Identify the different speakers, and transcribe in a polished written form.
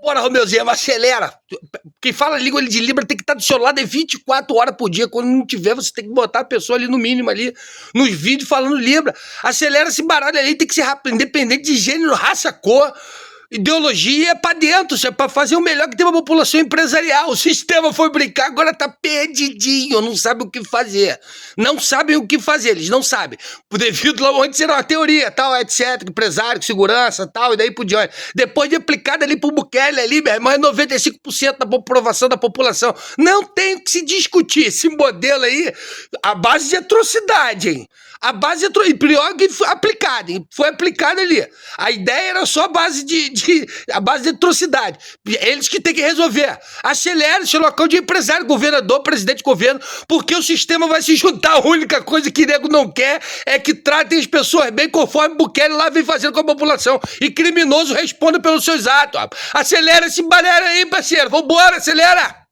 Speaker 1: Bora, Romeuzinho, acelera. Quem fala língua de Libra tem que estar do seu lado 24 horas por dia. Quando não tiver, você tem que botar a pessoa ali no mínimo, ali, nos vídeos falando Libra. Acelera esse baralho ali, tem que ser rápido, independente de gênero, raça, cor. Ideologia é pra dentro, isso é pra fazer o melhor que tem uma população empresarial. O sistema foi brincar, agora tá perdidinho, não sabe o que fazer. Não sabem o que fazer, eles não sabem. Devido lá onde será uma teoria, tal, etc, empresário, segurança, tal, e daí por diante. Depois de aplicada ali pro Bukele ali, meu irmão, é 95% da aprovação da população. Não tem o que se discutir. Esse modelo aí, a base de atrocidade, hein? A base de pior que foi aplicada, hein? Foi aplicada ali. A ideia era só a base a base de atrocidade. Eles que têm que resolver. Acelera esse local de empresário, governador, presidente de governo, porque o sistema vai se juntar. A única coisa que nego não quer é que tratem as pessoas bem conforme Bukele lá vem fazendo com a população. E criminoso responda pelos seus atos. Acelera esse barulho aí, parceiro. Vambora, acelera!